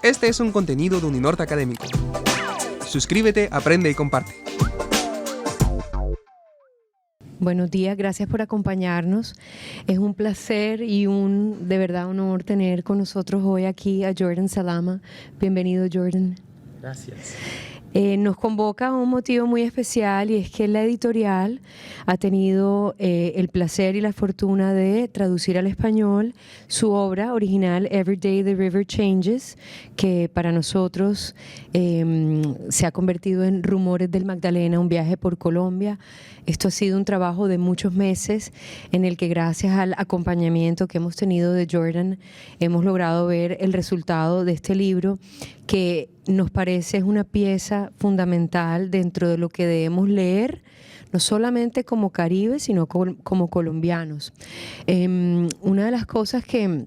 Este es un contenido de Uninorte Académico. Suscríbete, aprende y comparte. Buenos días, gracias por acompañarnos. Es un placer y de verdad honor tener con nosotros hoy aquí a Jordan Salama. Bienvenido, Jordan. Gracias. Nos convoca a un motivo muy especial, y es que la editorial ha tenido el placer y la fortuna de traducir al español su obra original Every Day the River Changes, que para nosotros se ha convertido en Rumores del Magdalena, un viaje por Colombia. Esto ha sido un trabajo de muchos meses en el que, gracias al acompañamiento que hemos tenido de Jordan, hemos logrado ver el resultado de este libro, que nos parece es una pieza fundamental dentro de lo que debemos leer, no solamente como caribes, sino como colombianos. Una de las cosas que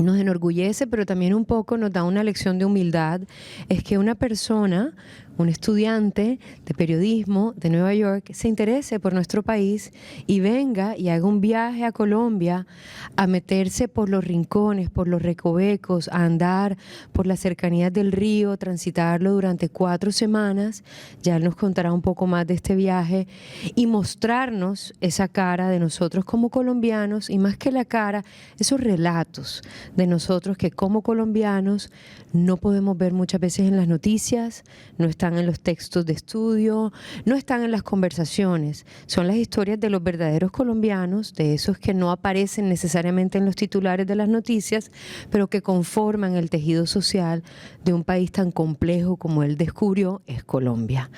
nos enorgullece, pero también un poco nos da una lección de humildad, es que una persona, un estudiante de periodismo de Nueva York, se interese por nuestro país y venga y haga un viaje a Colombia a meterse por los rincones, por los recovecos, a andar por las cercanías del río, transitarlo durante 4 semanas. Ya él nos contará un poco más de este viaje y mostrarnos esa cara de nosotros como colombianos, y más que la cara, esos relatos de nosotros que como colombianos no podemos ver muchas veces en las noticias, no están en los textos de estudio, no están en las conversaciones. Son las historias de los verdaderos colombianos, de esos que no aparecen necesariamente en los titulares de las noticias, pero que conforman el tejido social de un país tan complejo como él descubrió es Colombia.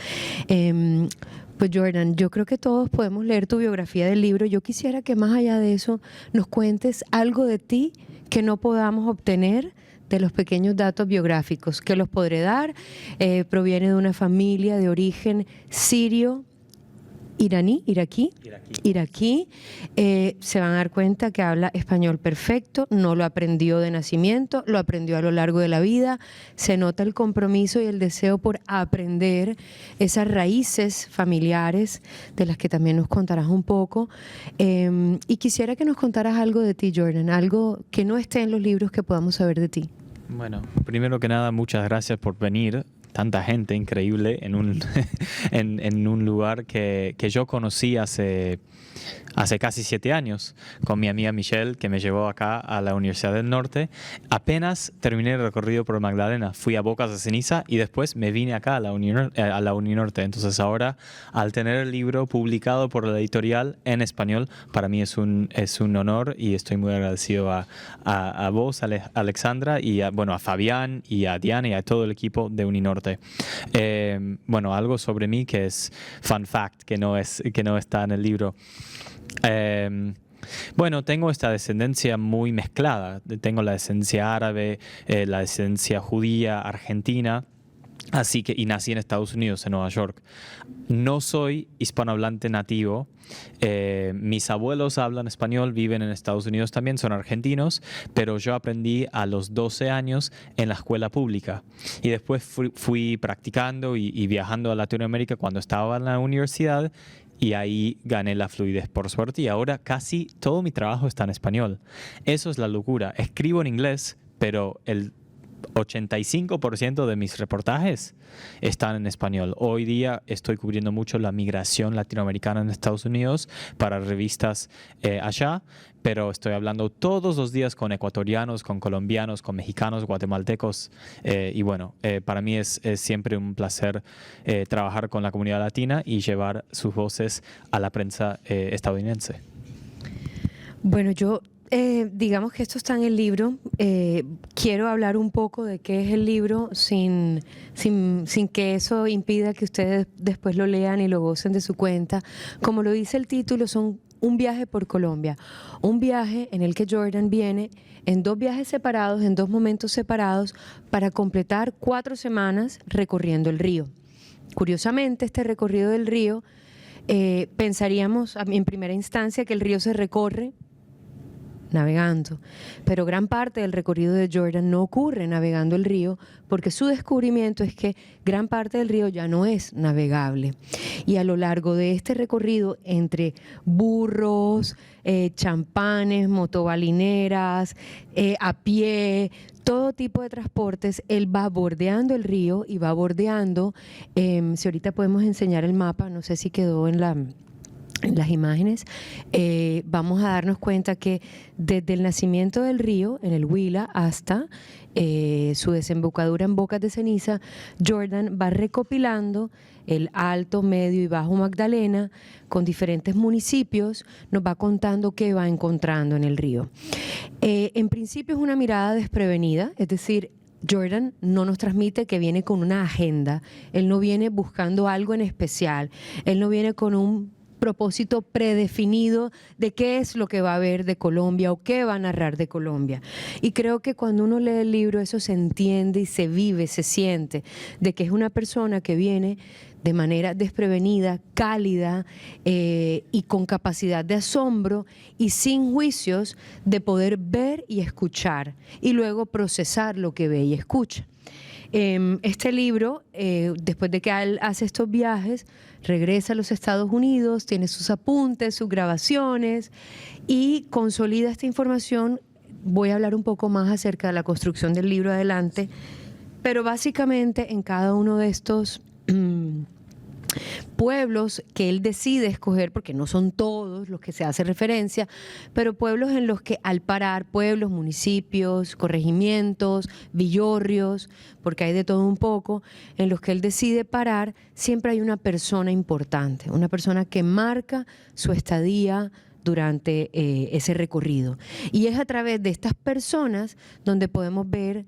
Pues Jordan, yo creo que todos podemos leer tu biografía del libro. Yo quisiera que más allá de eso nos cuentes algo de ti que no podamos obtener de los pequeños datos biográficos, que los podré dar. Proviene de una familia de origen sirio, iraquí. Se van a dar cuenta que habla español perfecto, no lo aprendió de nacimiento, lo aprendió a lo largo de la vida. Se nota el compromiso y el deseo por aprender esas raíces familiares, de las que también nos contarás un poco. Y quisiera que nos contaras algo de ti, Jordan, algo que no esté en los libros que podamos saber de ti. Bueno, primero que nada, muchas gracias por venir. Tanta gente increíble en un, en un lugar que yo conocí hace casi 7 años con mi amiga Michelle, que me llevó acá a la Universidad del Norte. Apenas terminé el recorrido por Magdalena, fui a Bocas de Ceniza y después me vine acá a la Uninorte. Entonces ahora, al tener el libro publicado por la editorial en español, para mí es un honor, y estoy muy agradecido a vos, Alexandra, y a Fabián y a Diana y a todo el equipo de Uninorte. Bueno, algo sobre mí que es fun fact, que no está en el libro. Bueno, tengo esta descendencia muy mezclada. Tengo la descendencia árabe, la descendencia judía, argentina. Así que, y nací en Estados Unidos, en Nueva York. No soy hispanohablante nativo. Mis abuelos hablan español, viven en Estados Unidos también, son argentinos, pero yo aprendí a los 12 años en la escuela pública. Y después fui practicando y viajando a Latinoamérica cuando estaba en la universidad, y ahí gané la fluidez, por suerte, y ahora casi todo mi trabajo está en español. Eso es la locura. Escribo en inglés, pero el 85% de mis reportajes están en español. Hoy día estoy cubriendo mucho la migración latinoamericana en Estados Unidos para revistas allá, pero estoy hablando todos los días con ecuatorianos, con colombianos, con mexicanos, guatemaltecos, y bueno, para mí es siempre un placer trabajar con la comunidad latina y llevar sus voces a la prensa estadounidense. Bueno, digamos que esto está en el libro. Quiero hablar un poco de qué es el libro sin que eso impida que ustedes después lo lean y lo gocen de su cuenta. Como lo dice el título, son un viaje por Colombia. Un viaje en el que Jordan viene en 2 viajes separados, en 2 momentos separados, para completar 4 semanas recorriendo el río. Curiosamente, este recorrido del río, pensaríamos en primera instancia que el río se recorre navegando. Pero gran parte del recorrido de Jordan no ocurre navegando el río, porque su descubrimiento es que gran parte del río ya no es navegable. Y a lo largo de este recorrido, entre burros, champanes, motobalineras, a pie, todo tipo de transportes, él va bordeando el río y va bordeando, si ahorita podemos enseñar el mapa, no sé si quedó en las imágenes, vamos a darnos cuenta que desde el nacimiento del río, en el Huila, hasta su desembocadura en Bocas de Ceniza, Jordan va recopilando el Alto, Medio y Bajo Magdalena con diferentes municipios, nos va contando qué va encontrando en el río. En principio es una mirada desprevenida, es decir, Jordan no nos transmite que viene con una agenda, él no viene buscando algo en especial, él no viene con un propósito predefinido de qué es lo que va a ver de Colombia o qué va a narrar de Colombia. Y creo que cuando uno lee el libro eso se entiende y se vive, se siente, de que es una persona que viene de manera desprevenida, cálida y con capacidad de asombro y sin juicios de poder ver y escuchar y luego procesar lo que ve y escucha. Este libro, después de que él hace estos viajes, regresa a los Estados Unidos, tiene sus apuntes, sus grabaciones y consolida esta información. Voy a hablar un poco más acerca de la construcción del libro adelante, pero básicamente en cada uno de estos pueblos que él decide escoger, porque no son todos los que se hace referencia, pero pueblos en los que al parar, pueblos, municipios, corregimientos, villorrios, porque hay de todo un poco, en los que él decide parar, siempre hay una persona importante, una persona que marca su estadía durante ese recorrido. Y es a través de estas personas donde podemos ver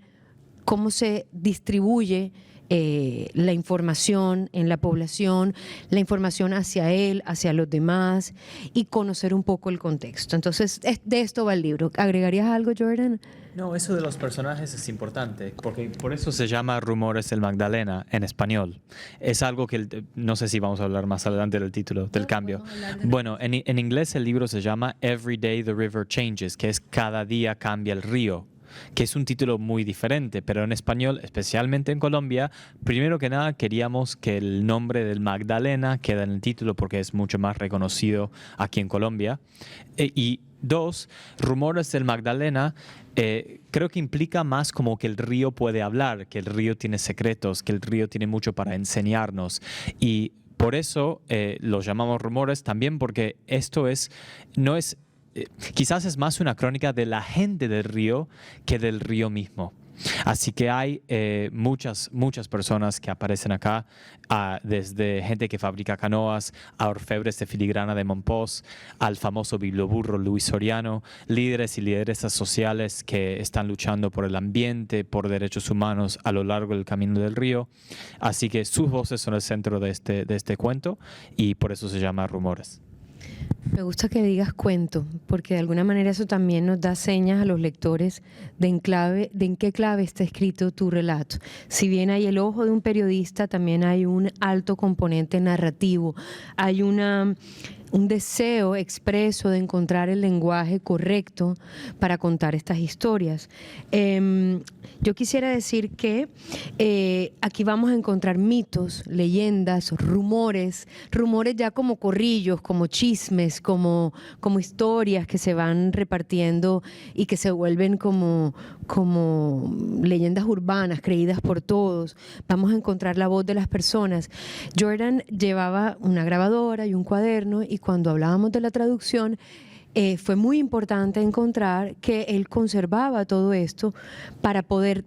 cómo se distribuye la información en la población, la información hacia él, hacia los demás y conocer un poco el contexto. Entonces, de esto va el libro. ¿Agregarías algo, Jordan? No, eso de los personajes es importante, porque por eso se llama Rumores del Magdalena en español. Es algo que, no sé si vamos a hablar más adelante del título, del cambio. Bueno, en inglés el libro se llama Every Day the River Changes, que es Cada día cambia el río, que es un título muy diferente, pero en español, especialmente en Colombia, primero que nada queríamos que el nombre del Magdalena quede en el título porque es mucho más reconocido aquí en Colombia. Y dos, Rumores del Magdalena creo que implica más como que el río puede hablar, que el río tiene secretos, que el río tiene mucho para enseñarnos. Y por eso lo llamamos rumores también, porque esto no es quizás es más una crónica de la gente del río que del río mismo. Así que hay muchas personas que aparecen acá, desde gente que fabrica canoas, a orfebres de filigrana de Mompox, al famoso biblioburro Luis Soriano, líderes y lideresas sociales que están luchando por el ambiente, por derechos humanos a lo largo del camino del río. Así que sus voces son el centro de este cuento y por eso se llama Rumores. Me gusta que digas cuento, porque de alguna manera eso también nos da señas a los lectores de en qué clave está escrito tu relato. Si bien hay el ojo de un periodista, también hay un alto componente narrativo, hay un deseo expreso de encontrar el lenguaje correcto para contar estas historias. Yo quisiera decir que aquí vamos a encontrar mitos, leyendas, rumores ya como corrillos, como chismes, como historias que se van repartiendo y que se vuelven como leyendas urbanas creídas por todos. Vamos a encontrar la voz de las personas. Jordan llevaba una grabadora y un cuaderno y cuando hablábamos de la traducción fue muy importante encontrar que él conservaba todo esto para poder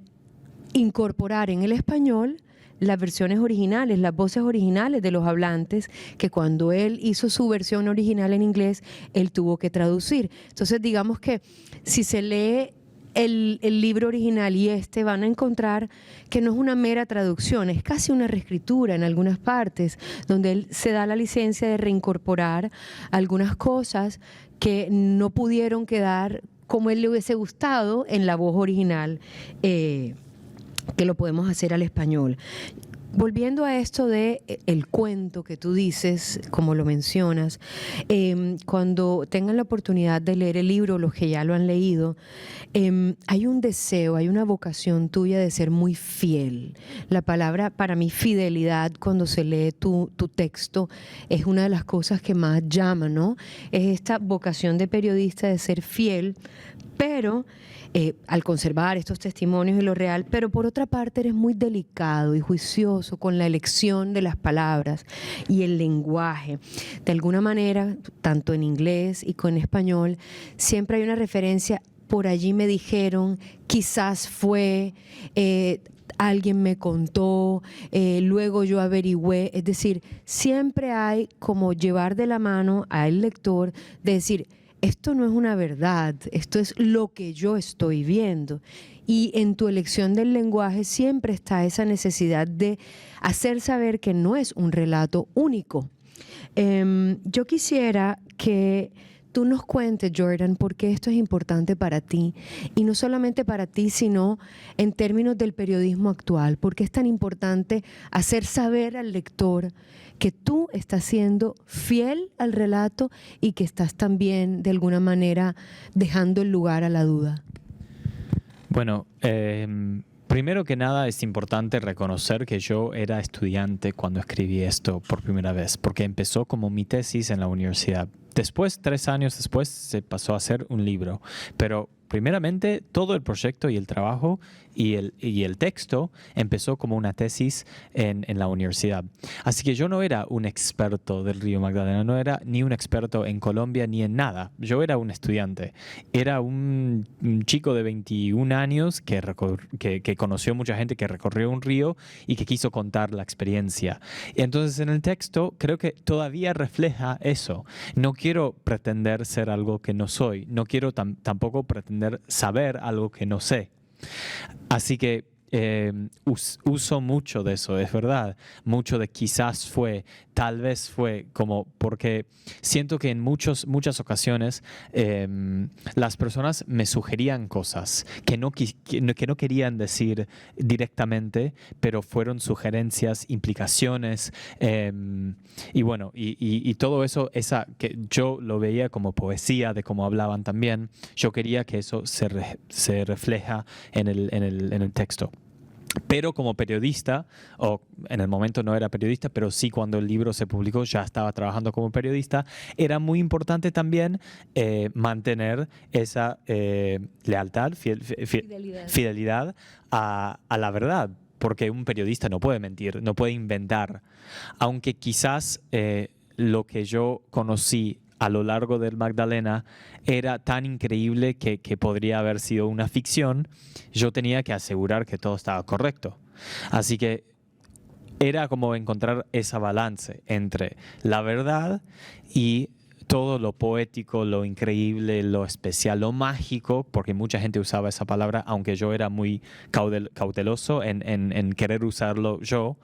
incorporar en el español las versiones originales, las voces originales de los hablantes, que cuando él hizo su versión original en inglés, él tuvo que traducir. Entonces, digamos que si se lee el libro original y van a encontrar que no es una mera traducción, es casi una reescritura en algunas partes, donde él se da la licencia de reincorporar algunas cosas que no pudieron quedar como él le hubiese gustado en la voz original, que lo podemos hacer al español. Volviendo a esto de el cuento que tú dices, como lo mencionas, cuando tengan la oportunidad de leer el libro, los que ya lo han leído, hay un deseo, hay una vocación tuya de ser muy fiel. La palabra, para mí, fidelidad, cuando se lee tu texto, es una de las cosas que más llama, ¿no? Es esta vocación de periodista de ser fiel, pero al conservar estos testimonios y lo real, pero por otra parte eres muy delicado y juicioso con la elección de las palabras y el lenguaje. De alguna manera, tanto en inglés y con español, siempre hay una referencia, por allí me dijeron, quizás fue, alguien me contó, luego yo averigüé. Es decir, siempre hay como llevar de la mano al lector de decir, esto no es una verdad, esto es lo que yo estoy viendo. Y en tu elección del lenguaje siempre está esa necesidad de hacer saber que no es un relato único. Yo quisiera que tú nos cuentes, Jordan, por qué esto es importante para ti, y no solamente para ti, sino en términos del periodismo actual. ¿Por qué es tan importante hacer saber al lector que tú estás siendo fiel al relato y que estás también, de alguna manera, dejando el lugar a la duda? Bueno, primero que nada es importante reconocer que yo era estudiante cuando escribí esto por primera vez, porque empezó como mi tesis en la universidad. Después, 3 años después, se pasó a ser un libro. Pero primeramente, todo el proyecto y el trabajo y el texto empezó como una tesis en la universidad. Así que yo no era un experto del río Magdalena, no era ni un experto en Colombia ni en nada. Yo era un estudiante. Era un chico de 21 años que conoció mucha gente, que recorrió un río y que quiso contar la experiencia. Y entonces en el texto creo que todavía refleja eso. No quiero pretender ser algo que no soy. No quiero tampoco pretender saber algo que no sé. Así que uso mucho de eso, es verdad. Mucho de quizás fue, tal vez fue, como porque siento que en muchas ocasiones las personas me sugerían cosas que no querían decir directamente, pero fueron sugerencias, implicaciones, y bueno, y todo eso, que yo lo veía como poesía, de cómo hablaban también. Yo quería que eso se refleja en el texto. Pero como periodista, o en el momento no era periodista, pero sí cuando el libro se publicó ya estaba trabajando como periodista, era muy importante también mantener esa lealtad, fidelidad a la verdad, porque un periodista no puede mentir, no puede inventar. Aunque quizás lo que yo conocí a lo largo del Magdalena era tan increíble que podría haber sido una ficción, yo tenía que asegurar que todo estaba correcto. Así que era como encontrar esa balance entre la verdad y todo lo poético, lo increíble, lo especial, lo mágico, porque mucha gente usaba esa palabra, aunque yo era muy cauteloso en querer usarlo yo,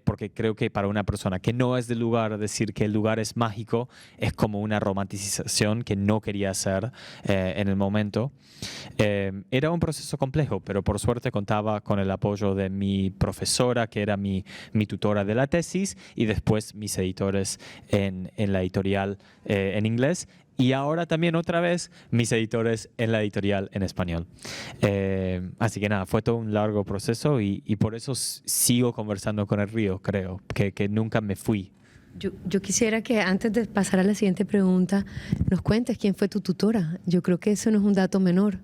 porque creo que para una persona que no es del lugar, decir que el lugar es mágico es como una romanticización que no quería hacer en el momento. Era un proceso complejo, pero por suerte contaba con el apoyo de mi profesora, que era mi tutora de la tesis, y después mis editores en la editorial en inglés, y ahora también otra vez mis editores en la editorial en español. Así que nada, fue todo un largo proceso y por eso sigo conversando con el río, creo, que nunca me fui. Yo quisiera que antes de pasar a la siguiente pregunta nos cuentes quién fue tu tutora. Yo creo que eso no es un dato menor.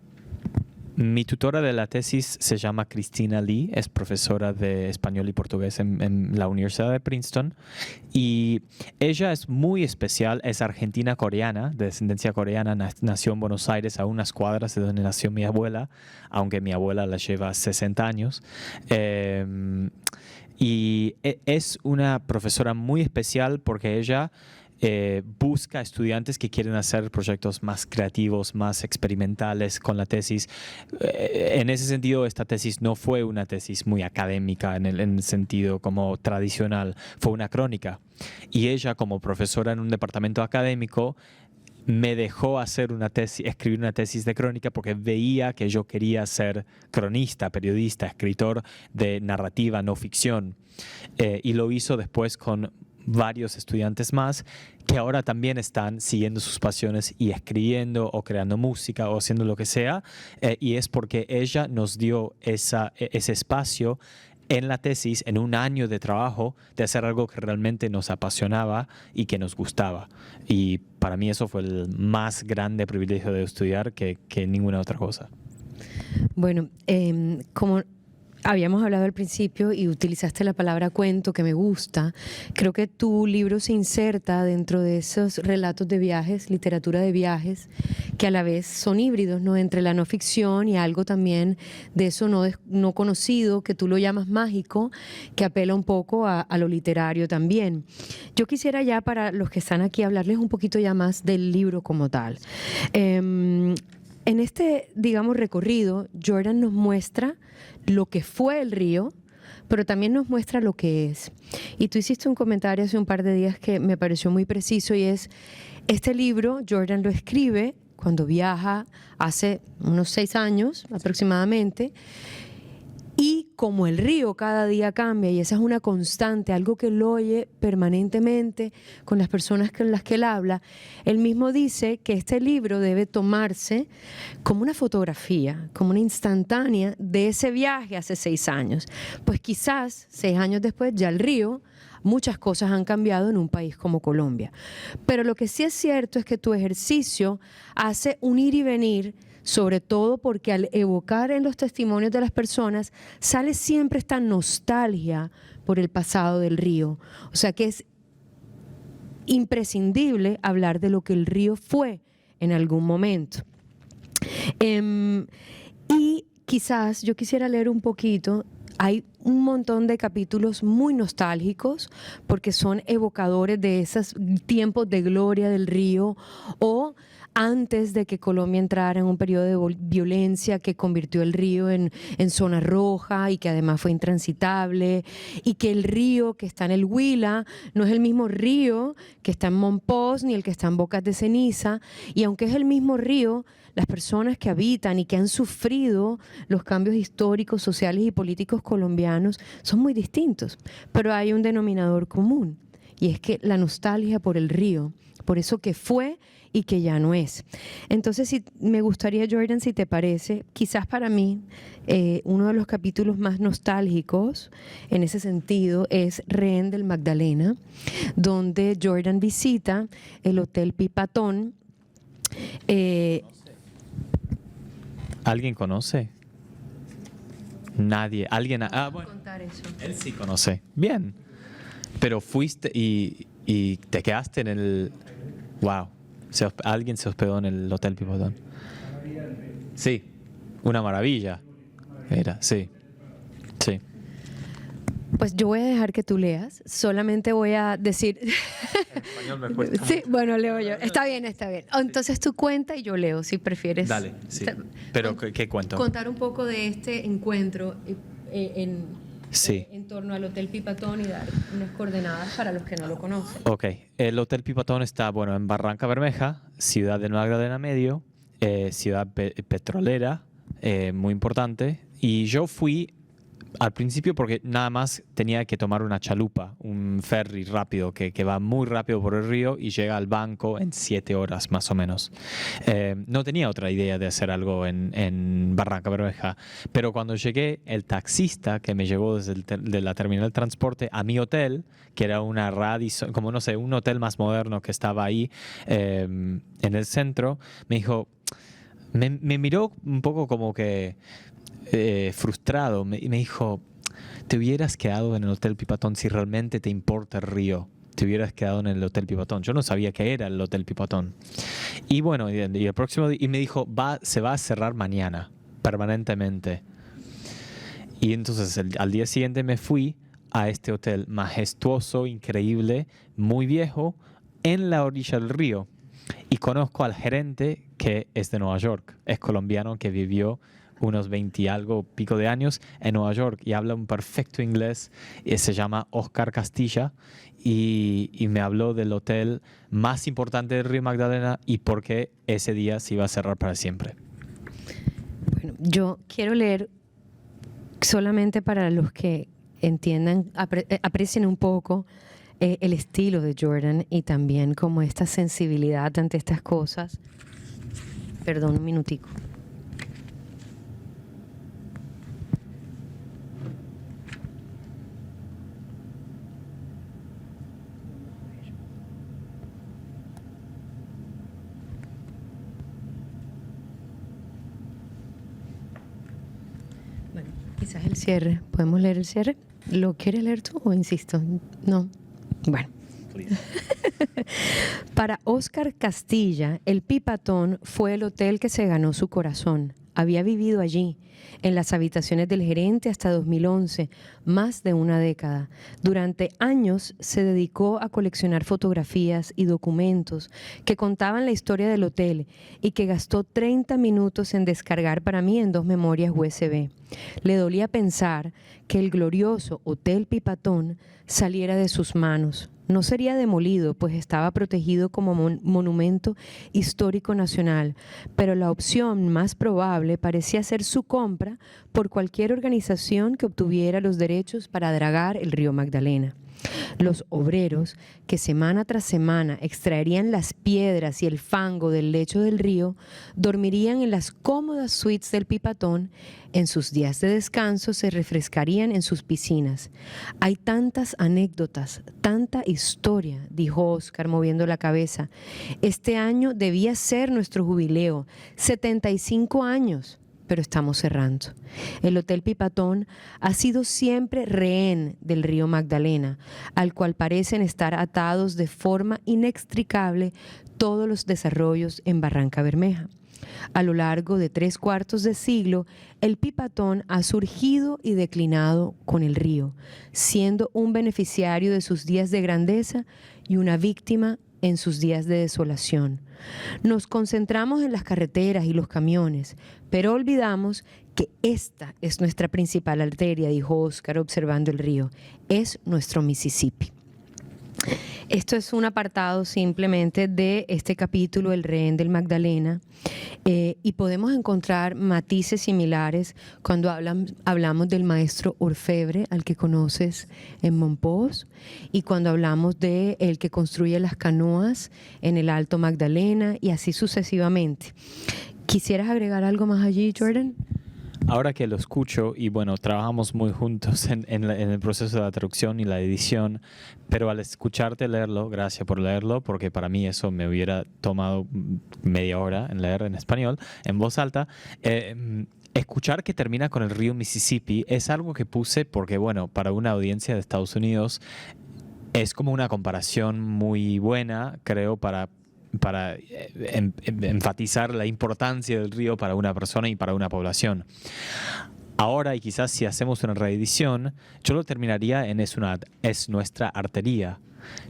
Mi tutora de la tesis se llama Cristina Lee, es profesora de español y portugués en la Universidad de Princeton, y ella es muy especial, es argentina-coreana, de descendencia coreana, nació en Buenos Aires, a unas cuadras de donde nació mi abuela, aunque mi abuela la lleva 60 años. Y es una profesora muy especial porque ella busca estudiantes que quieren hacer proyectos más creativos, más experimentales con la tesis. En ese sentido, esta tesis no fue una tesis muy académica en el sentido como tradicional, fue una crónica. Y ella, como profesora en un departamento académico, me dejó hacer una tesis, escribir una tesis de crónica porque veía que yo quería ser cronista, periodista, escritor de narrativa, no ficción. Y lo hizo después con varios estudiantes más que ahora también están siguiendo sus pasiones y escribiendo o creando música o haciendo lo que sea. Y es porque ella nos dio ese espacio en la tesis, en un año de trabajo, de hacer algo que realmente nos apasionaba y que nos gustaba. Y para mí eso fue el más grande privilegio de estudiar que ninguna otra cosa. Bueno, como habíamos hablado al principio y utilizaste la palabra cuento, que me gusta, creo que tu libro se inserta dentro de esos relatos de viajes, literatura de viajes, que a la vez son híbridos, ¿no? Entre la no ficción y algo también de eso no conocido, que tú lo llamas mágico, que apela un poco a lo literario también. Yo quisiera ya, para los que están aquí, hablarles un poquito ya más del libro como tal. En este, digamos, recorrido, Jordan nos muestra lo que fue el río, pero también nos muestra lo que es. Y tú hiciste un comentario hace un par de días que me pareció muy preciso, y es, este libro Jordan lo escribe cuando viaja hace unos 6 años aproximadamente, y como el río cada día cambia, y esa es una constante, algo que él oye permanentemente con las personas con las que él habla, él mismo dice que este libro debe tomarse como una fotografía, como una instantánea de ese viaje hace 6 años. Pues quizás 6 años después ya el río, muchas cosas han cambiado en un país como Colombia. Pero lo que sí es cierto es que tu ejercicio hace un ir y venir, sobre todo porque al evocar en los testimonios de las personas sale siempre esta nostalgia por el pasado del río. O sea que es imprescindible hablar de lo que el río fue en algún momento. Y quizás yo quisiera leer un poquito. Hay un montón de capítulos muy nostálgicos porque son evocadores de esos tiempos de gloria del río, o antes de que Colombia entrara en un periodo de violencia que convirtió el río en zona roja y que además fue intransitable, y que el río que está en el Huila no es el mismo río que está en Monpós ni el que está en Bocas de Ceniza, y aunque es el mismo río, las personas que habitan y que han sufrido los cambios históricos, sociales y políticos colombianos son muy distintos, pero hay un denominador común, y es que la nostalgia por el río, por eso que fue y que ya no es. Entonces, me gustaría, Jordan, si te parece, quizás para mí, uno de los capítulos más nostálgicos en ese sentido es Rehén del Magdalena, donde Jordan visita el Hotel Pipatón. ¿Alguien conoce? Nadie. ¿Alguien? Bueno, Contar eso. él sí conoce. Bien. Pero fuiste y te quedaste en el... Wow. Alguien se hospedó en el Hotel Pipatón. Sí, una maravilla. Era, sí. Sí. Pues yo voy a dejar que tú leas, solamente voy a decir... En español me cuesta. Sí, bueno, leo yo. Está bien, está bien. Entonces tú cuenta y yo leo, si prefieres. Dale, sí. Pero, ¿qué cuento? Contar un poco de este encuentro Sí. en torno al Hotel Pipatón y dar unas coordenadas para los que no lo conocen. Ok, el Hotel Pipatón está, bueno, en Barranca Bermeja, ciudad del Magdalena Medio, ciudad petrolera, muy importante. Y yo fui al principio porque nada más tenía que tomar una chalupa, un ferry rápido que va muy rápido por el río y llega al banco en 7 horas más o menos. No tenía otra idea de hacer algo en Barranca Bermeja, pero cuando llegué, el taxista que me llevó desde de la terminal de transporte a mi hotel, que era una Radisson, como no sé, un hotel más moderno que estaba ahí en el centro, me dijo, me miró un poco como que frustrado, y me dijo, te hubieras quedado en el Hotel Pipatón si realmente te importa el río. Te hubieras quedado en el Hotel Pipatón. Yo no sabía qué era el Hotel Pipatón. Y bueno, y el próximo día, y me dijo, se va a cerrar mañana, permanentemente. Y entonces al día siguiente me fui a este hotel majestuoso, increíble, muy viejo, en la orilla del río. Y conozco al gerente, que es de Nueva York, es colombiano, que vivió unos 20 y algo pico de años en Nueva York y habla un perfecto inglés. Se llama Oscar Castilla y me habló del hotel más importante del Río Magdalena y por qué ese día se iba a cerrar para siempre. Bueno, yo quiero leer solamente para los que entiendan, aprecien un poco el estilo de Jordan y también como esta sensibilidad ante estas cosas. Perdón, un minutico. Bueno, quizás el cierre. ¿Podemos leer el cierre? ¿Lo quieres leer tú o insisto? No. Bueno. Para Oscar Castilla, el Pipatón fue el hotel que se ganó su corazón. Había vivido allí, en las habitaciones del gerente hasta 2011, más de una década. Durante años se dedicó a coleccionar fotografías y documentos que contaban la historia del hotel y que gastó 30 minutos en descargar para mí en 2 memorias USB. Le dolía pensar que el glorioso Hotel Pipatón saliera de sus manos. No sería demolido, pues estaba protegido como monumento histórico nacional, pero la opción más probable parecía ser su compra por cualquier organización que obtuviera los derechos para dragar el río Magdalena. Los obreros que semana tras semana extraerían las piedras y el fango del lecho del río dormirían en las cómodas suites del Pipatón. En sus días de descanso se refrescarían en sus piscinas. Hay tantas anécdotas, tanta historia, dijo Oscar moviendo la cabeza. Este año debía ser nuestro jubileo, 75 años. Pero estamos cerrando. El Hotel Pipatón ha sido siempre rehén del río Magdalena, al cual parecen estar atados de forma inextricable todos los desarrollos en Barranca Bermeja. A lo largo de 3/4 de siglo, el Pipatón ha surgido y declinado con el río, siendo un beneficiario de sus días de grandeza y una víctima en sus días de desolación. Nos concentramos en las carreteras y los camiones, pero olvidamos que esta es nuestra principal arteria, dijo Oscar observando el río. Es nuestro Mississippi. Esto es un apartado simplemente de este capítulo, El rehén del Magdalena, y podemos encontrar matices similares cuando hablamos del maestro orfebre, al que conoces en Mompox, y cuando hablamos de el que construye las canoas en el Alto Magdalena, y así sucesivamente. ¿Quisieras agregar algo más allí, Jordan? Ahora que lo escucho, y bueno, trabajamos muy juntos en el proceso de la traducción y la edición, pero al escucharte leerlo, gracias por leerlo, porque para mí eso me hubiera tomado media hora en leer en español, en voz alta. Escuchar que termina con el río Mississippi es algo que puse porque, bueno, para una audiencia de Estados Unidos es como una comparación muy buena, creo, para enfatizar la importancia del río para una persona y para una población. Ahora, y quizás si hacemos una reedición, yo lo terminaría en es nuestra arteria,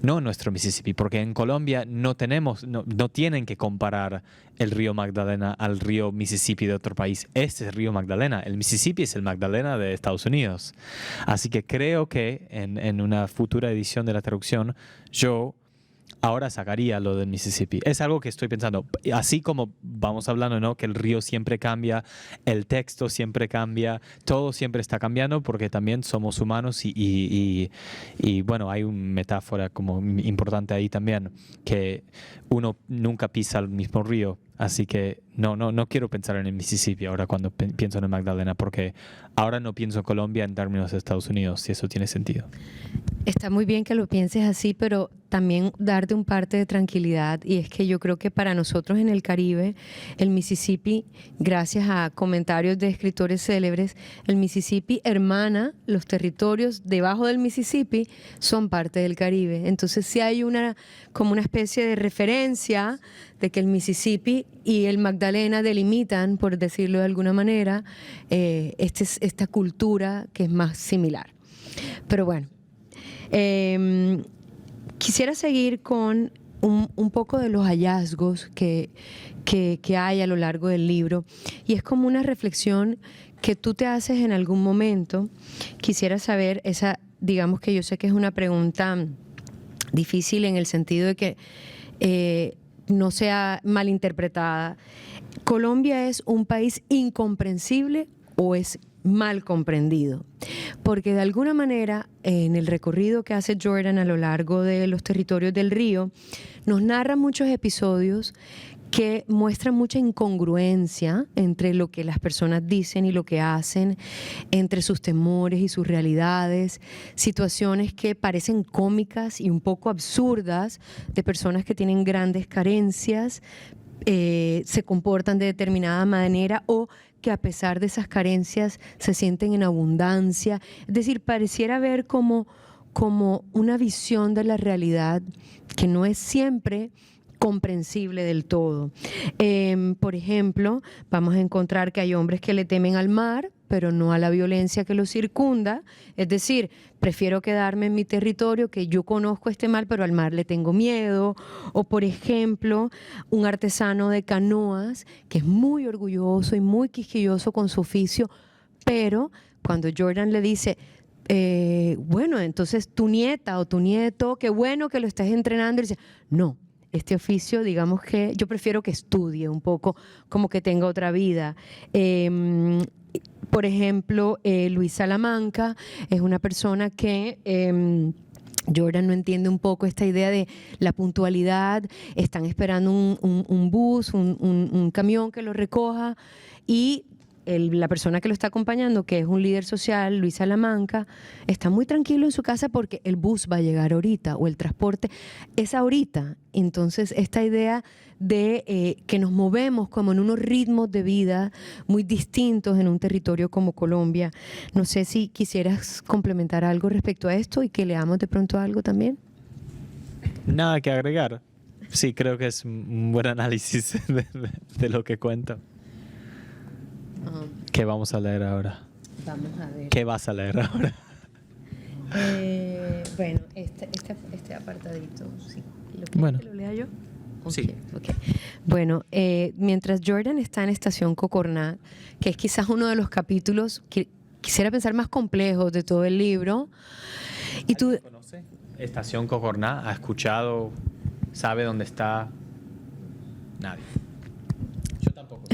no nuestro Mississippi, porque en Colombia no tienen que comparar el río Magdalena al río Mississippi de otro país. Este es el río Magdalena, el Mississippi es el Magdalena de Estados Unidos. Así que creo que en una futura edición de la traducción, yo ahora sacaría lo del Mississippi. Es algo que estoy pensando. Así como vamos hablando, ¿no? Que el río siempre cambia, el texto siempre cambia, todo siempre está cambiando porque también somos humanos y bueno, hay una metáfora como importante ahí también, que uno nunca pisa el mismo río. Así que no quiero pensar en el Mississippi ahora cuando pienso en el Magdalena, porque ahora no pienso en Colombia en términos de Estados Unidos, si eso tiene sentido. Está muy bien que lo pienses así, pero también darte un parte de tranquilidad, y es que yo creo que para nosotros en el Caribe, el Mississippi, gracias a comentarios de escritores célebres, el Mississippi hermana los territorios debajo del Mississippi, son parte del Caribe. Entonces sí hay como una especie de referencia de que el Mississippi y el Magdalena delimitan, por decirlo de alguna manera, esta cultura que es más similar. Pero bueno, quisiera seguir con un poco de los hallazgos que hay a lo largo del libro, y es como una reflexión que tú te haces en algún momento. Quisiera saber digamos que yo sé que es una pregunta difícil en el sentido de que no sea malinterpretada. ¿Colombia es un país incomprensible o es mal comprendido? Porque de alguna manera, en el recorrido que hace Jordan a lo largo de los territorios del río, nos narra muchos episodios que muestran mucha incongruencia entre lo que las personas dicen y lo que hacen, entre sus temores y sus realidades, situaciones que parecen cómicas y un poco absurdas de personas que tienen grandes carencias, se comportan de determinada manera o que a pesar de esas carencias se sienten en abundancia. Es decir, pareciera haber como una visión de la realidad que no es siempre comprensible del todo. Por ejemplo, vamos a encontrar que hay hombres que le temen al mar, pero no a la violencia que lo circunda. Es decir, prefiero quedarme en mi territorio, que yo conozco este mar, pero al mar le tengo miedo. O, por ejemplo, un artesano de canoas que es muy orgulloso y muy quisquilloso con su oficio, pero cuando Jordan le dice, bueno, entonces tu nieta o tu nieto, qué bueno que lo estés entrenando, y dice, no, este oficio, digamos que yo prefiero que estudie un poco, como que tenga otra vida. Por ejemplo, Luis Salamanca es una persona que Jordan no entiende un poco esta idea de la puntualidad. Están esperando un bus, un camión que lo recoja, y la persona que lo está acompañando, que es un líder social, Luis Salamanca, está muy tranquilo en su casa porque el bus va a llegar ahorita, o el transporte es ahorita. Entonces, esta idea de que nos movemos como en unos ritmos de vida muy distintos en un territorio como Colombia. No sé si quisieras complementar algo respecto a esto y que leamos de pronto algo también. Nada que agregar. Sí, creo que es un buen análisis de lo que cuento. ¿Qué vamos a leer ahora? Vamos a ver. ¿Qué vas a leer ahora? Bueno, este apartadito, sí. Bueno. ¿Que lo lea yo? Sí. Okay. Bueno, mientras Jordan está en Estación Cocorná, que es quizás uno de los capítulos que quisiera pensar más complejos de todo el libro. Y tú ¿Conoce Estación Cocorná? ¿Ha escuchado? ¿Sabe dónde está? Nadie. Yo tampoco.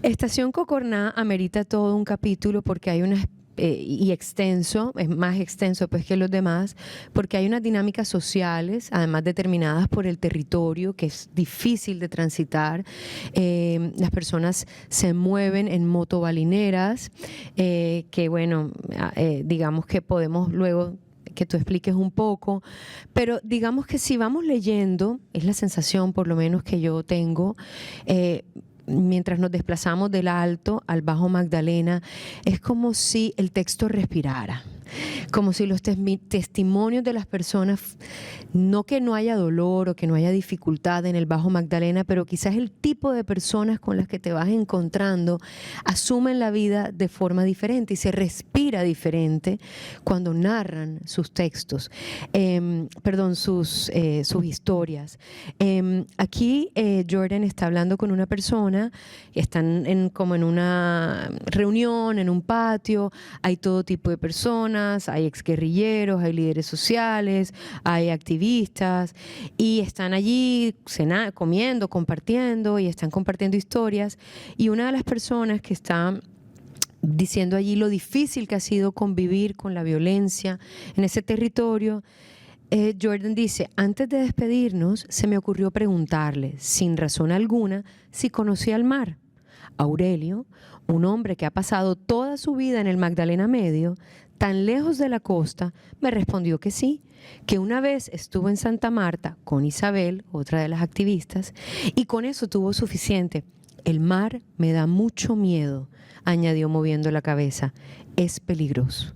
Estación Cocorná amerita todo un capítulo porque hay una y extenso, es más extenso pues que los demás, porque hay unas dinámicas sociales, además determinadas por el territorio, que es difícil de transitar. Las personas se mueven en motobalineras, que bueno, digamos que podemos luego que tú expliques un poco, pero digamos que si vamos leyendo, es la sensación por lo menos que yo tengo, mientras nos desplazamos del Alto al Bajo Magdalena, es como si el texto respirara, como si los testimonios de las personas, no que no haya dolor o que no haya dificultad en el Bajo Magdalena, pero quizás el tipo de personas con las que te vas encontrando asumen la vida de forma diferente y se respira diferente cuando narran sus textos, sus historias. Aquí Jordan está hablando con una persona, están como en una reunión, en un patio, hay todo tipo de personas, hay exguerrilleros, hay líderes sociales, hay activistas, y están allí comiendo, compartiendo, y están compartiendo historias. Y una de las personas que está diciendo allí lo difícil que ha sido convivir con la violencia en ese territorio, Jordan dice, antes de despedirnos se me ocurrió preguntarle, sin razón alguna, si conocía el mar. Aurelio, un hombre que ha pasado toda su vida en el Magdalena Medio, tan lejos de la costa, me respondió que sí, que una vez estuvo en Santa Marta con Isabel, otra de las activistas, y con eso tuvo suficiente. El mar me da mucho miedo, añadió moviendo la cabeza. Es peligroso.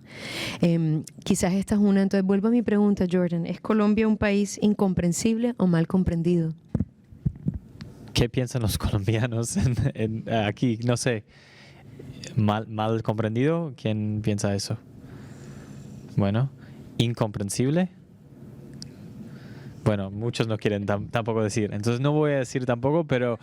Quizás esta es una, entonces vuelvo a mi pregunta, Jordan. ¿Es Colombia un país incomprensible o mal comprendido? ¿Qué piensan los colombianos aquí? No sé. ¿Mal comprendido? ¿Quién piensa eso? Bueno, incomprensible. Bueno, muchos no quieren tampoco decir, entonces no voy a decir tampoco, pero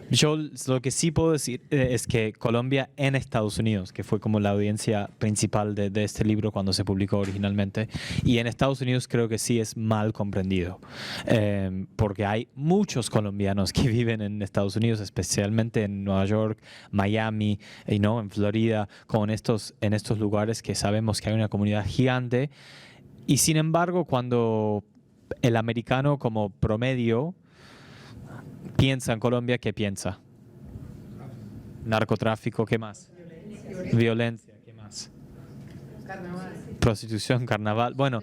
yo lo que sí puedo decir es que Colombia en Estados Unidos, que fue como la audiencia principal de este libro cuando se publicó originalmente, y en Estados Unidos creo que sí es mal comprendido, porque hay muchos colombianos que viven en Estados Unidos, especialmente en Nueva York, Miami, ¿no? En Florida, en estos lugares que sabemos que hay una comunidad gigante, y sin embargo cuando el americano como promedio piensa en Colombia, ¿qué piensa? Narcotráfico, ¿qué más? Violencia, ¿qué más? Prostitución, carnaval, bueno,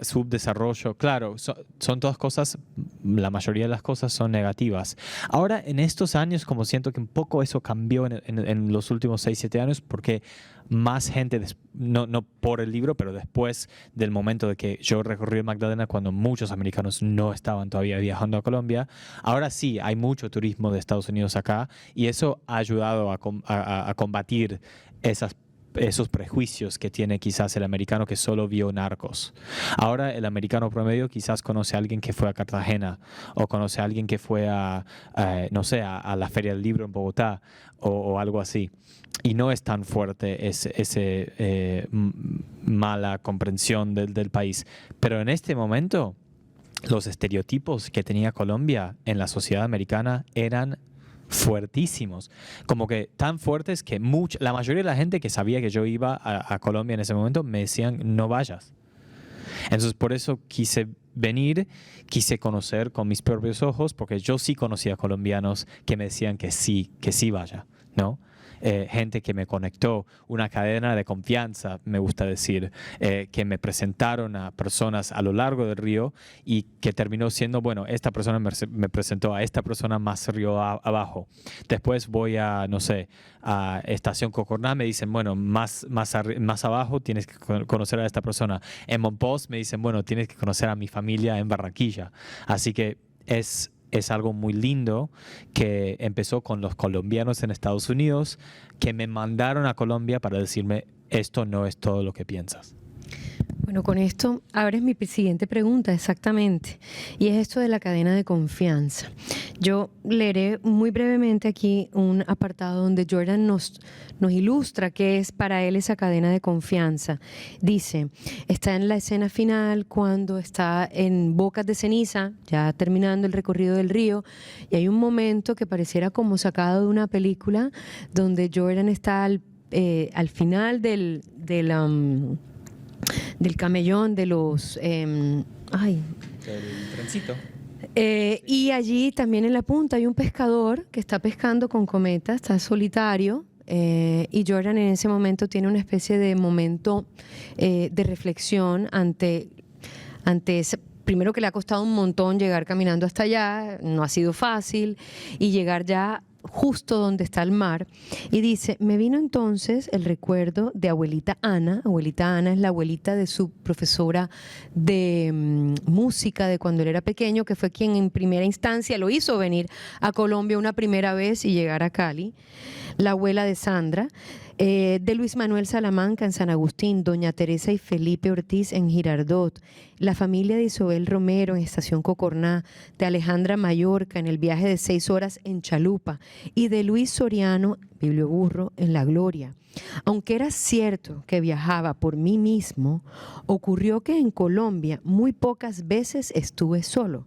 subdesarrollo, claro, son todas cosas, la mayoría de las cosas son negativas. Ahora, en estos años, como siento que un poco eso cambió en los últimos 6, 7 años, porque más gente, no por el libro, pero después del momento de que yo recorrí el Magdalena, cuando muchos americanos no estaban todavía viajando a Colombia, ahora sí hay mucho turismo de Estados Unidos acá, y eso ha ayudado a combatir esos prejuicios que tiene quizás el americano que solo vio Narcos. Ahora el americano promedio quizás conoce a alguien que fue a Cartagena, o conoce a alguien que fue no sé, a la Feria del Libro en Bogotá, o algo así. Y no es tan fuerte ese mala comprensión del país. Pero en este momento, los estereotipos que tenía Colombia en la sociedad americana eran fuertísimos, como que tan fuertes que la mayoría de la gente que sabía que yo iba a Colombia en ese momento me decían no vayas. Entonces por eso quise venir, quise conocer con mis propios ojos, porque yo sí conocía colombianos que me decían que sí vaya, ¿no? Gente que me conectó, una cadena de confianza, me gusta decir, que me presentaron a personas a lo largo del río, y que terminó siendo, bueno, esta persona me presentó a esta persona más río abajo. Después voy a, no sé, a Estación Cocorná, me dicen, bueno, más abajo tienes que conocer a esta persona. En Monpós me dicen, bueno, tienes que conocer a mi familia en Barranquilla. Así que es algo muy lindo que empezó con los colombianos en Estados Unidos, que me mandaron a Colombia para decirme, esto no es todo lo que piensas. Bueno, con esto abres mi siguiente pregunta, exactamente, y es esto de la cadena de confianza. Yo leeré muy brevemente aquí un apartado donde Jordan nos ilustra qué es para él esa cadena de confianza. Dice, está en la escena final cuando está en Bocas de Ceniza, ya terminando el recorrido del río, y hay un momento que pareciera como sacado de una película, donde Jordan está al final del camellón, de los... El trencito. Y allí también en la punta hay un pescador que está pescando con cometa, está solitario, y Jordan en ese momento tiene una especie de momento de reflexión ante ese, primero que le ha costado un montón llegar caminando hasta allá, no ha sido fácil, y llegar ya justo donde está el mar, y dice, me vino entonces el recuerdo de abuelita Ana. Abuelita Ana es la abuelita de su profesora de música de cuando él era pequeño, que fue quien en primera instancia lo hizo venir a Colombia una primera vez y llegar a Cali. La abuela de Sandra, de Luis Manuel Salamanca en San Agustín, doña Teresa y Felipe Ortiz en Girardot, la familia de Isobel Romero en Estación Cocorná, de Alejandra Mallorca en el viaje de 6 horas en Chalupa, y de Luis Soriano, Biblioburro, en La Gloria. Aunque era cierto que viajaba por mí mismo, ocurrió que en Colombia muy pocas veces estuve solo.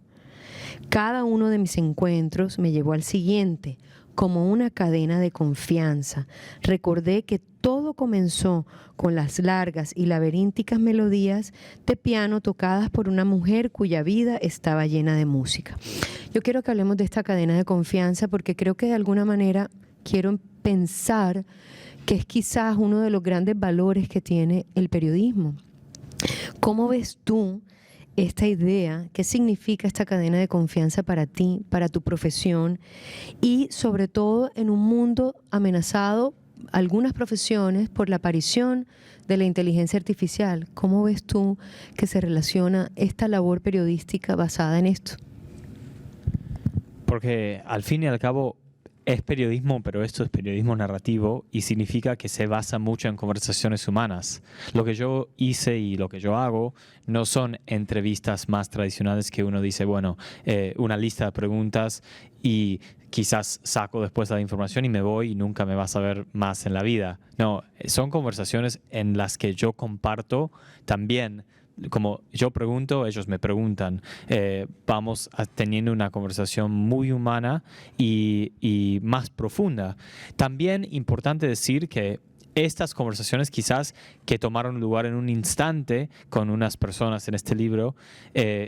Cada uno de mis encuentros me llevó al siguiente, como una cadena de confianza. Recordé que todo comenzó con las largas y laberínticas melodías de piano tocadas por una mujer cuya vida estaba llena de música. Yo quiero que hablemos de esta cadena de confianza, porque creo que de alguna manera quiero pensar que es quizás uno de los grandes valores que tiene el periodismo. ¿Cómo ves tú esta idea? ¿Qué significa esta cadena de confianza para ti, para tu profesión, y sobre todo en un mundo amenazado, algunas profesiones, por la aparición de la inteligencia artificial? ¿Cómo ves tú que se relaciona esta labor periodística basada en esto? Porque al fin y al cabo es periodismo, pero esto es periodismo narrativo y significa que se basa mucho en conversaciones humanas. Lo que yo hice y lo que yo hago no son entrevistas más tradicionales que uno dice, bueno, una lista de preguntas y quizás saco después la información y me voy y nunca me vas a ver más en la vida. No, son conversaciones en las que yo comparto también. Como yo pregunto, ellos me preguntan. Vamos teniendo una conversación muy humana y más profunda. También importante decir que estas conversaciones quizás que tomaron lugar en un instante con unas personas en este libro,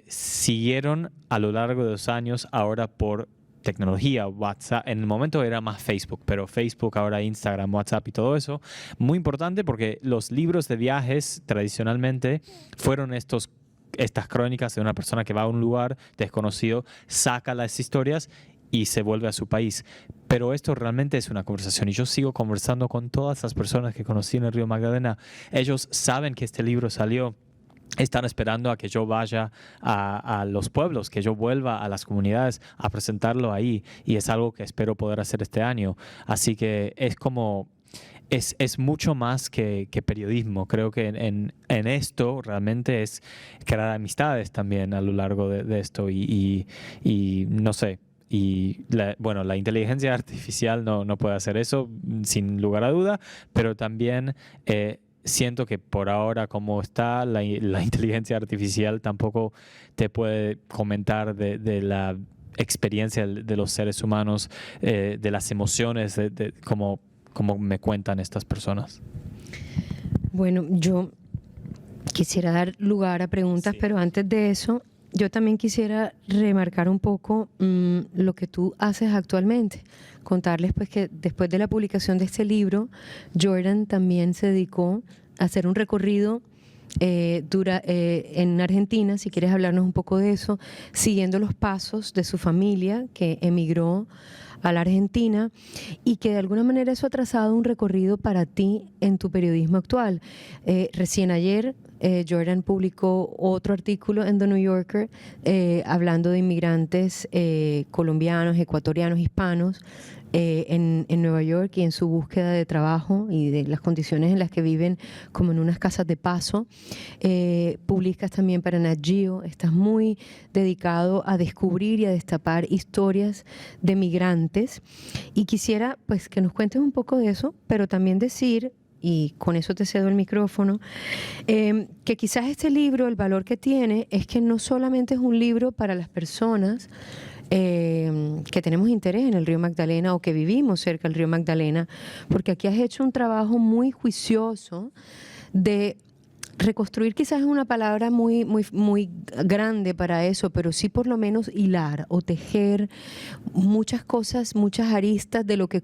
siguieron a lo largo de los años ahora por tecnología, WhatsApp, en el momento era más Facebook, pero Facebook, ahora Instagram, WhatsApp y todo eso, muy importante porque los libros de viajes tradicionalmente fueron estas crónicas de una persona que va a un lugar desconocido, saca las historias y se vuelve a su país. Pero esto realmente es una conversación y yo sigo conversando con todas las personas que conocí en el Río Magdalena. Ellos saben que este libro salió. Están esperando a que yo vaya a los pueblos, que yo vuelva a las comunidades a presentarlo ahí y es algo que espero poder hacer este año. Así que es como, es mucho más que periodismo. Creo que en esto realmente es crear amistades también a lo largo de esto y no sé. Y bueno, la inteligencia artificial no puede hacer eso sin lugar a duda, pero también siento que por ahora como está la inteligencia artificial tampoco te puede comentar de la experiencia de los seres humanos, de las emociones, como me cuentan estas personas. Bueno, yo quisiera dar lugar a preguntas, Sí. pero antes de eso, yo también quisiera remarcar un poco lo que tú haces actualmente. Contarles pues que después de la publicación de este libro, Jordan también se dedicó a hacer un recorrido en Argentina, si quieres hablarnos un poco de eso, siguiendo los pasos de su familia que emigró a la Argentina y que de alguna manera eso ha trazado un recorrido para ti en tu periodismo actual. Recién ayer Jordan publicó otro artículo en The New Yorker hablando de inmigrantes colombianos, ecuatorianos, hispanos en Nueva York y en su búsqueda de trabajo y de las condiciones en las que viven como en unas casas de paso. Publicas también para Nat Geo, estás muy dedicado a descubrir y a destapar historias de migrantes y quisiera pues que nos cuentes un poco de eso, pero también decir, y con eso te cedo el micrófono, que quizás este libro, el valor que tiene es que no solamente es un libro para las personas que tenemos interés en el Río Magdalena o que vivimos cerca del Río Magdalena, porque aquí has hecho un trabajo muy juicioso de reconstruir, quizás es una palabra muy grande para eso, pero sí por lo menos hilar o tejer muchas cosas, muchas aristas de lo que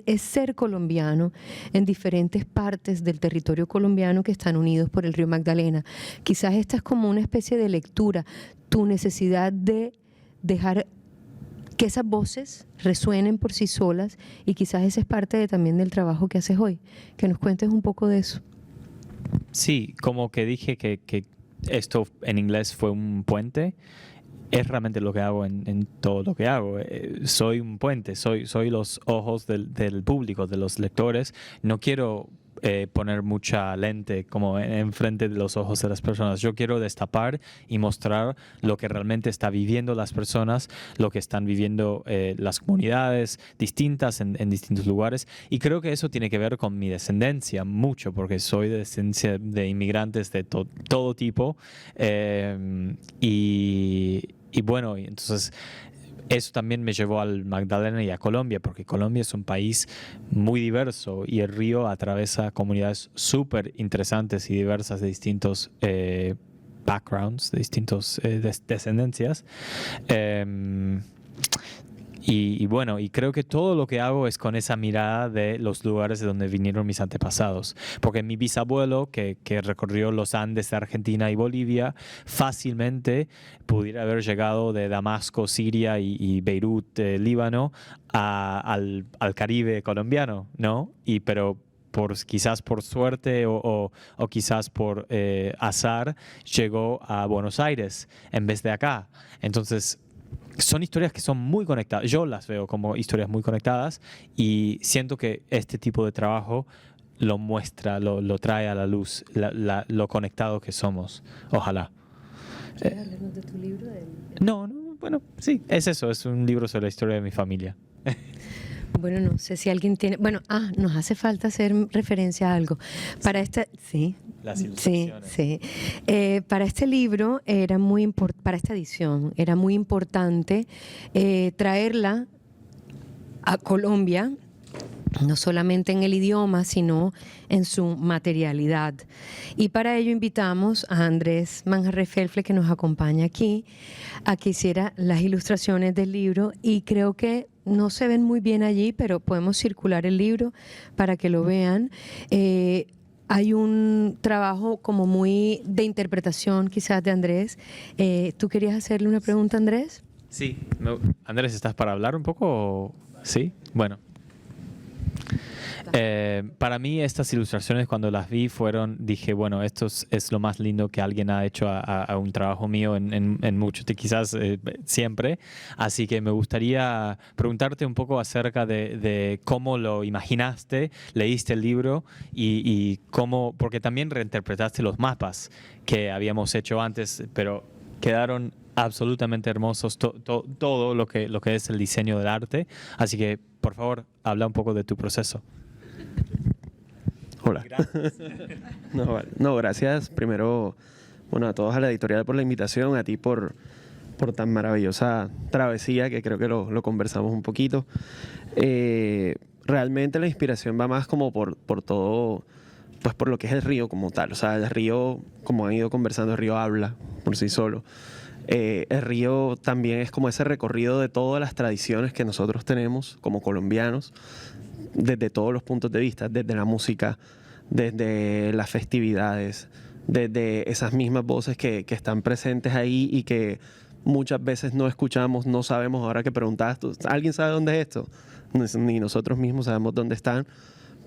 es ser colombiano en diferentes partes del territorio colombiano que están unidos por el Río Magdalena. Quizás esta es como una especie de lectura, tu necesidad de dejar que esas voces resuenen por sí solas y quizás ese es parte también del trabajo que haces hoy. Que nos cuentes un poco de eso. Sí, como que dije que esto en inglés fue un puente, es realmente lo que hago en todo lo que hago. Soy un puente, soy los ojos del público, de los lectores. No quiero poner mucha lente como enfrente de los ojos de las personas. Yo quiero destapar y mostrar lo que realmente está viviendo las personas, lo que están viviendo las comunidades distintas en distintos lugares. Y creo que eso tiene que ver con mi descendencia mucho, porque soy de descendencia de inmigrantes de todo tipo. Y bueno, entonces eso también me llevó al Magdalena y a Colombia, porque Colombia es un país muy diverso y el río atraviesa comunidades súper interesantes y diversas de distintos backgrounds, de distintos descendencias. Y bueno, y creo que todo lo que hago es con esa mirada de los lugares de donde vinieron mis antepasados. Porque mi bisabuelo, que recorrió los Andes de Argentina y Bolivia, fácilmente pudiera haber llegado de Damasco, Siria y Beirut, Líbano, al Caribe colombiano, ¿no? Pero quizás por suerte o quizás por azar, llegó a Buenos Aires en vez de acá. Entonces, son historias que son muy conectadas. Yo las veo como historias muy conectadas y siento que este tipo de trabajo lo muestra, lo trae a la luz, lo conectado que somos. Ojalá. ¿Quieres hablarnos de tu libro? No, bueno, sí, es eso, es un libro sobre la historia de mi familia. Bueno, no sé si alguien tiene... Bueno, nos hace falta hacer referencia a algo. Para sí. Las Sí, ilustraciones. sí. Para este libro era para esta edición era muy importante traerla a Colombia, no solamente en el idioma, sino en su materialidad. Y para ello invitamos a Andrés Manjarre-Felfle, que nos acompaña aquí, a que hiciera las ilustraciones del libro, y creo que no se ven muy bien allí, pero podemos circular el libro para que lo vean. Hay un trabajo como muy de interpretación quizás de Andrés. ¿Tú querías hacerle una pregunta, Andrés? Sí. Andrés, ¿estás para hablar un poco? Sí. Bueno. Para mí estas ilustraciones cuando las vi dije, bueno, esto es lo más lindo que alguien ha hecho a un trabajo mío en mucho, quizás siempre. Así que me gustaría preguntarte un poco acerca de cómo lo imaginaste, leíste el libro y cómo, porque también reinterpretaste los mapas que habíamos hecho antes, pero quedaron absolutamente hermosos, todo lo que es el diseño del arte. Así que, por favor, habla un poco de tu proceso. Hola. No, vale. No, gracias primero, bueno, a todos, a la editorial por la invitación, a ti por tan maravillosa travesía, que creo que lo conversamos un poquito. Realmente la inspiración va más como por todo, pues por lo que es el río como tal. O sea, el río, como han ido conversando, el río habla por sí solo. El río también es como ese recorrido de todas las tradiciones que nosotros tenemos como colombianos, desde todos los puntos de vista, desde la música, desde las festividades, desde esas mismas voces que están presentes ahí y que muchas veces no escuchamos, no sabemos. Ahora que preguntabas, ¿alguien sabe dónde es esto? Ni nosotros mismos sabemos dónde están,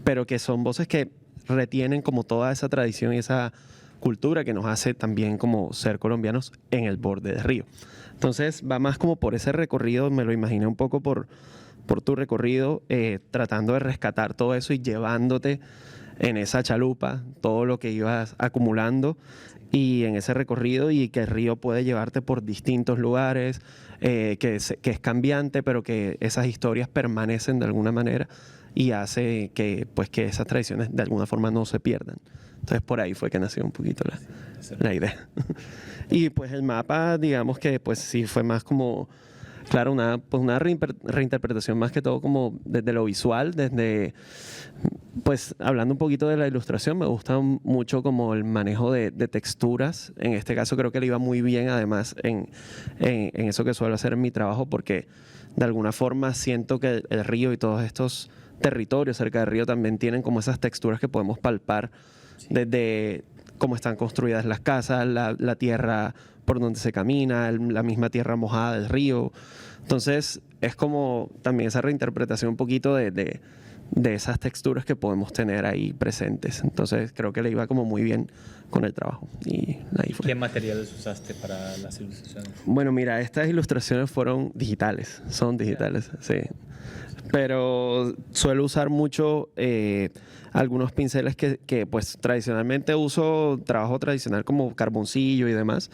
pero que son voces que retienen como toda esa tradición y esa cultura que nos hace también como ser colombianos en el borde del río. Entonces va más como por ese recorrido, me lo imaginé un poco por tu recorrido, tratando de rescatar todo eso y llevándote en esa chalupa todo lo que ibas acumulando y en ese recorrido, y que el río puede llevarte por distintos lugares, que es cambiante, pero que esas historias permanecen de alguna manera y hace que esas tradiciones de alguna forma no se pierdan. Entonces por ahí fue que nació un poquito la idea. Y pues el mapa, digamos que pues sí fue más como, claro, una reinterpretación más que todo como desde lo visual, desde, pues hablando un poquito de la ilustración, me gusta mucho como el manejo de texturas. En este caso creo que le iba muy bien además en eso que suelo hacer en mi trabajo, porque de alguna forma siento que el río y todos estos territorios cerca del río también tienen como esas texturas que podemos palpar, desde cómo están construidas las casas, la tierra por donde se camina, la misma tierra mojada del río. Entonces es como también esa reinterpretación un poquito de esas texturas que podemos tener ahí presentes. Entonces creo que le iba como muy bien con el trabajo y ahí fue. ¿Qué materiales usaste para las ilustraciones? Bueno, mira, estas ilustraciones son digitales, sí. Pero suelo usar mucho algunos pinceles que pues tradicionalmente trabajo tradicional como carboncillo y demás.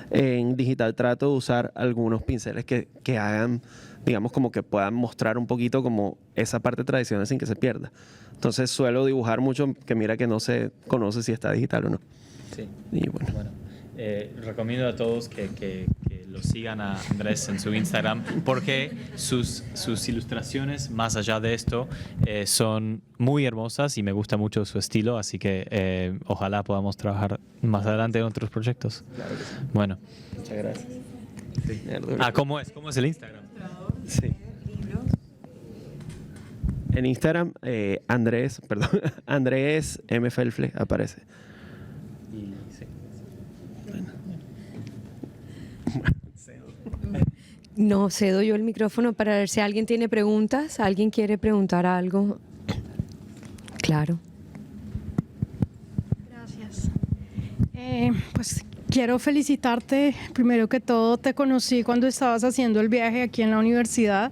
En digital trato de usar algunos pinceles que hagan, digamos, como que puedan mostrar un poquito como esa parte tradicional sin que se pierda. Entonces suelo dibujar mucho, que mira que no se conoce si está digital o no. Sí. Y bueno. Recomiendo a todos que lo sigan a Andrés en su Instagram, porque sus ilustraciones, más allá de esto, son muy hermosas y me gusta mucho su estilo, así que ojalá podamos trabajar más adelante en otros proyectos. Claro que sí. Bueno. Muchas gracias. Sí. ¿Cómo es el Instagram? Sí. En Instagram, Andrés M. Felfle aparece. No, cedo yo el micrófono para ver si alguien tiene preguntas. ¿Alguien quiere preguntar algo? Claro. Gracias. Pues quiero felicitarte. Primero que todo, te conocí cuando estabas haciendo el viaje aquí en la universidad.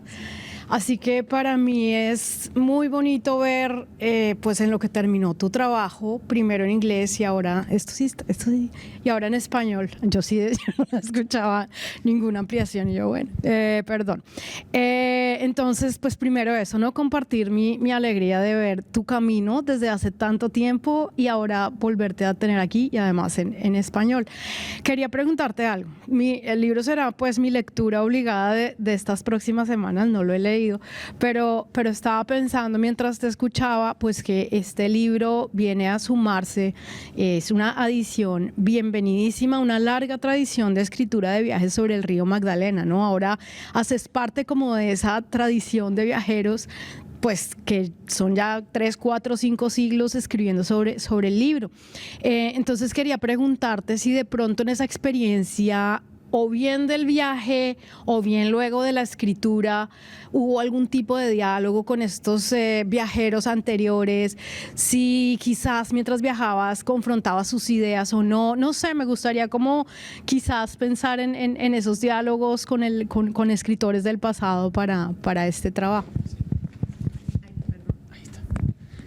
Así que para mí es muy bonito ver pues en lo que terminó tu trabajo, primero en inglés y ahora, esto sí, y ahora en español. Yo no escuchaba ninguna ampliación y yo, bueno, perdón. Entonces, pues primero eso, ¿no? Compartir mi alegría de ver tu camino desde hace tanto tiempo y ahora volverte a tener aquí y además en español. Quería preguntarte algo. El libro será pues mi lectura obligada de estas próximas semanas, no lo he leído, pero estaba pensando mientras te escuchaba pues que este libro viene a sumarse, es una adición bienvenidísima, una larga tradición de escritura de viajes sobre el río Magdalena, ¿no? Ahora haces parte como de esa tradición de viajeros pues que son ya 3, 4, 5 siglos escribiendo sobre el libro. Entonces quería preguntarte si de pronto en esa experiencia o bien del viaje o bien luego de la escritura hubo algún tipo de diálogo con estos viajeros anteriores, si quizás mientras viajabas confrontabas sus ideas o no, no sé, me gustaría como quizás pensar en esos diálogos con escritores del pasado para este trabajo.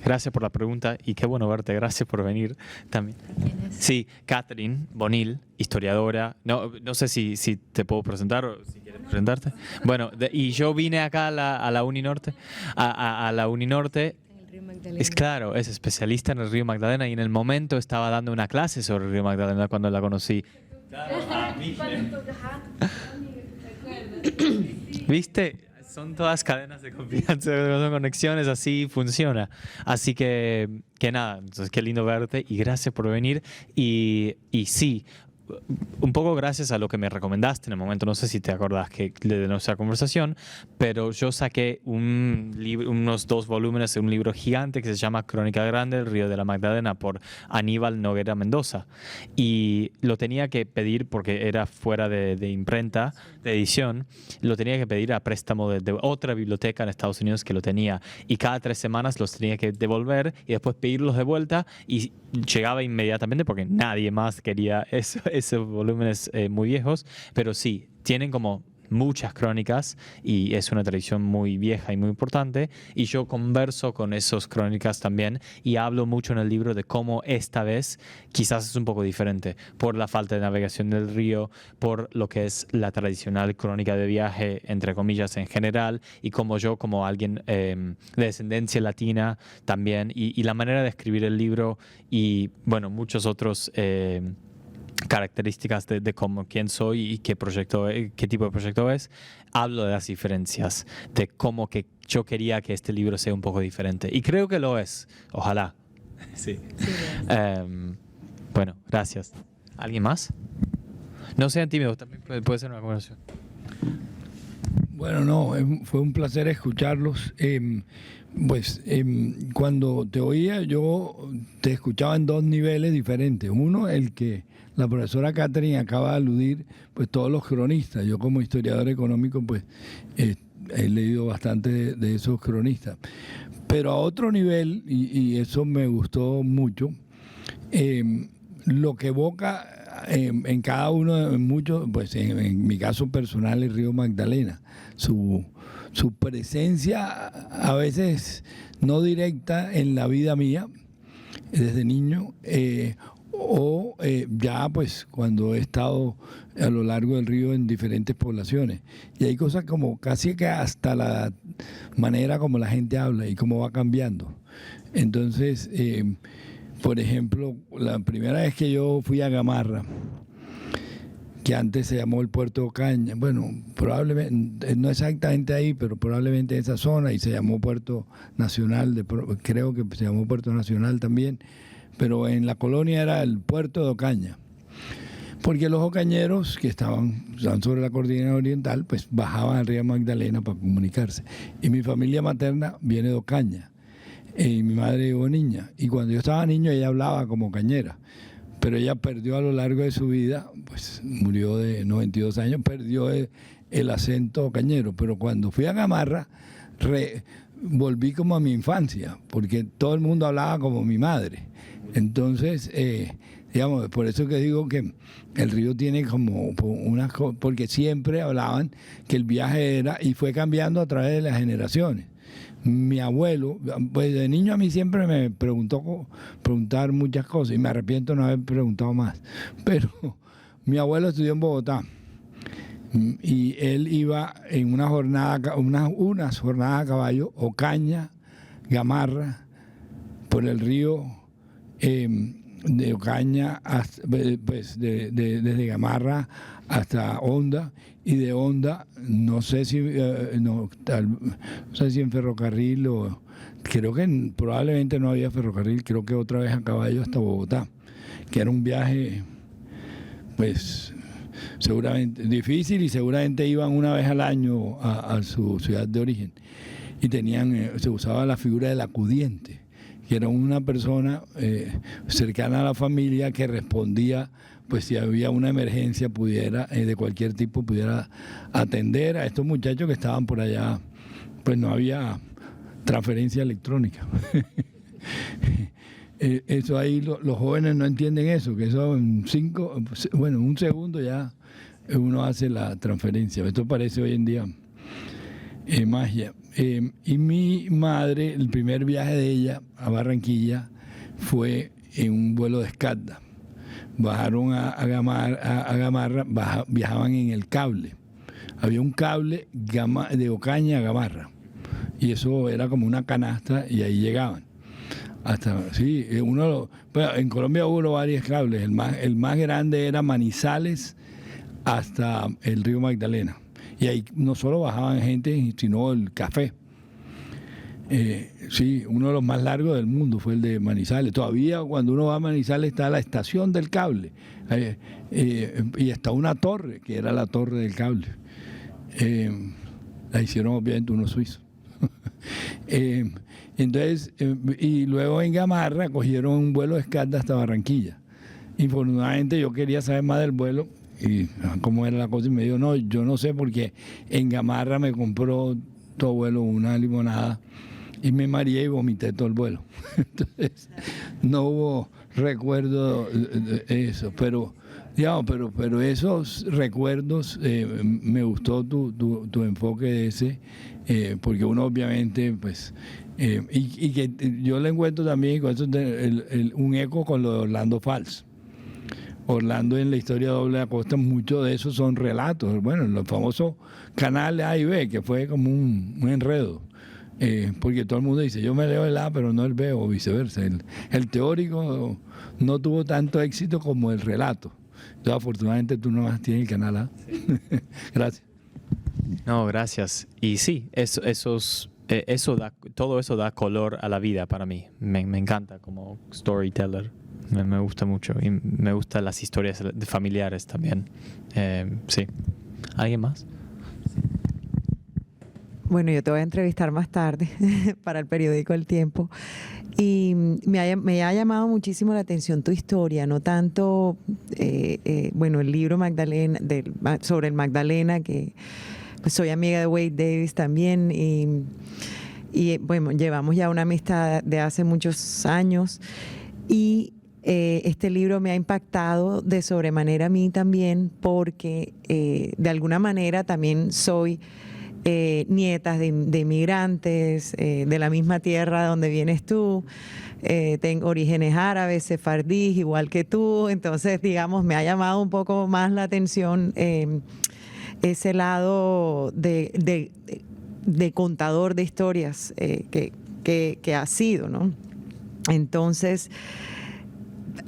Gracias por la pregunta y qué bueno verte. Gracias por venir también. ¿Quién es? Sí, Catherine Bonil, historiadora. No sé si te puedo presentar o si quieres presentarte. Bueno, y yo vine acá a la Uninorte. A la Uninorte. En el río Magdalena. Es claro, es especialista en el río Magdalena y en el momento estaba dando una clase sobre el río Magdalena cuando la conocí. ¿Viste? Son todas cadenas de confianza, son conexiones, así funciona. Así que nada, entonces qué lindo verte y gracias por venir. Y sí, un poco gracias a lo que me recomendaste en el momento, no sé si te acordás de nuestra conversación, pero yo saqué unos 2 volúmenes de un libro gigante que se llama Crónica Grande, el río de la Magdalena, por Aníbal Noguera Mendoza. Y lo tenía que pedir porque era fuera de imprenta, de edición, lo tenía que pedir a préstamo de otra biblioteca en Estados Unidos que lo tenía. Y cada 3 semanas los tenía que devolver y después pedirlos de vuelta y llegaba inmediatamente porque nadie más quería esos volúmenes muy viejos, pero sí, tienen como muchas crónicas y es una tradición muy vieja y muy importante y yo converso con esas crónicas también y hablo mucho en el libro de cómo esta vez quizás es un poco diferente por la falta de navegación del río, por lo que es la tradicional crónica de viaje entre comillas en general y como yo como alguien de descendencia latina también y la manera de escribir el libro y bueno muchos otros características de cómo, quién soy y qué tipo de proyecto es, hablo de las diferencias, de cómo que yo quería que este libro sea un poco diferente. Y creo que lo es, ojalá. Sí. Bueno, gracias. ¿Alguien más? No sean tímidos, también puede ser una conversación. Bueno, no, fue un placer escucharlos. Cuando te oía, yo te escuchaba en 2 niveles diferentes. Uno, el que la profesora Catherine acaba de aludir, pues todos los cronistas. Yo como historiador económico, pues he leído bastante de esos cronistas. Pero a otro nivel, y eso me gustó mucho, lo que evoca en cada uno, en muchos, pues en mi caso personal, el río Magdalena, su presencia a veces no directa en la vida mía desde niño, ya pues cuando he estado a lo largo del río en diferentes poblaciones. Y hay cosas como casi que hasta la manera como la gente habla y cómo va cambiando. Entonces, por ejemplo, la primera vez que yo fui a Gamarra, que antes se llamó el Puerto de Ocaña, bueno, probablemente, no exactamente ahí, pero probablemente en esa zona, y se llamó Puerto Nacional, creo que se llamó Puerto Nacional también, pero en la colonia era el Puerto de Ocaña, porque los ocañeros que estaban sobre la cordillera oriental, pues bajaban al río Magdalena para comunicarse. Y mi familia materna viene de Ocaña, y mi madre llegó niña, y cuando yo estaba niño ella hablaba como cañera, pero ella perdió a lo largo de su vida, pues murió de 92 años, perdió el acento cañero, pero cuando fui a Gamarra, volví como a mi infancia, porque todo el mundo hablaba como mi madre. Entonces, digamos, por eso que digo que el río tiene como unas cosas, porque siempre hablaban que el viaje era, y fue cambiando a través de las generaciones. Mi abuelo, pues de niño a mí siempre me preguntar muchas cosas, y me arrepiento de no haber preguntado más, pero mi abuelo estudió en Bogotá, y él iba en una jornada, unas jornadas a caballo, Ocaña, Gamarra, por el río de Ocaña, pues desde Gamarra hasta Honda, y de Honda, no sé si no sé si en ferrocarril, o creo que probablemente no había ferrocarril, creo que otra vez a caballo hasta Bogotá, que era un viaje pues seguramente difícil, y seguramente iban una vez al año a su ciudad de origen, y se usaba la figura del acudiente, que era una persona cercana a la familia que respondía, pues si había una emergencia pudiera de cualquier tipo, pudiera atender a estos muchachos que estaban por allá. Pues no había transferencia electrónica. Eso ahí los jóvenes no entienden eso, que eso en un segundo ya uno hace la transferencia. Esto parece hoy en día magia. Y mi madre, el primer viaje de ella a Barranquilla fue en un vuelo de Escalda. Bajaron a Gamarra, viajaban en el cable. Había un cable de Ocaña a Gamarra, y eso era como una canasta, y ahí llegaban. Hasta, sí, en Colombia hubo varios cables. El más grande era Manizales hasta el río Magdalena. Y ahí no solo bajaban gente, sino el café. Sí, uno de los más largos del mundo fue el de Manizales. Todavía cuando uno va a Manizales está la estación del cable, y está una torre, que era la torre del cable. La hicieron obviamente unos suizos. Entonces, y luego en Gamarra cogieron un vuelo de Escalda hasta Barranquilla. Infortunadamente yo quería saber más del vuelo y cómo era la cosa, y me dijo, no, yo no sé, porque en Gamarra me compró tu abuelo una limonada y me mareé y vomité todo el vuelo. Entonces no hubo recuerdo de eso, pero digamos, pero esos recuerdos, me gustó tu enfoque de ese, porque uno obviamente pues y que yo le encuentro también con eso un eco con lo de Orlando Falls. Orlando, en la historia doble de la costa, muchos de esos son relatos. Bueno, en los famosos canales A y B, que fue como un enredo. Porque todo el mundo dice, yo me leo el A, pero no el B, o viceversa. El teórico no tuvo tanto éxito como el relato. Entonces, afortunadamente, tú nomás tienes el canal A. Gracias. No, gracias. Y sí, todo eso da color a la vida para mí. Me encanta como storyteller. Me gusta mucho, y me gustan las historias familiares también. Sí. ¿Alguien más? Bueno, yo te voy a entrevistar más tarde para el periódico El Tiempo, y me ha llamado muchísimo la atención tu historia, no tanto, el libro Magdalena, sobre el Magdalena, que pues soy amiga de Wade Davis también, y bueno, llevamos ya una amistad de hace muchos años, y este libro me ha impactado de sobremanera a mí también, porque de alguna manera también soy nietas de inmigrantes de la misma tierra donde vienes tú. Tengo orígenes árabes, sefardíes, igual que tú. Entonces, digamos, me ha llamado un poco más la atención ese lado de contador de historias que has sido, ¿no? Entonces,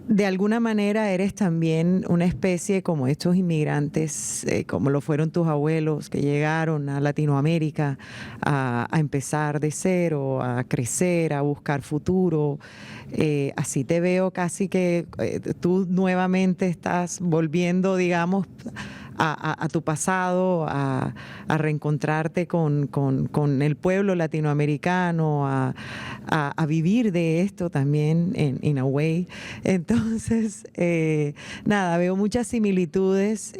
de alguna manera eres también una especie como estos inmigrantes, como lo fueron tus abuelos que llegaron a Latinoamérica a empezar de cero, a crecer, a buscar futuro. Así te veo casi que tú nuevamente estás volviendo, digamos, a tu pasado, a reencontrarte con el pueblo latinoamericano, a vivir de esto también, in a way. Entonces, nada, veo muchas similitudes,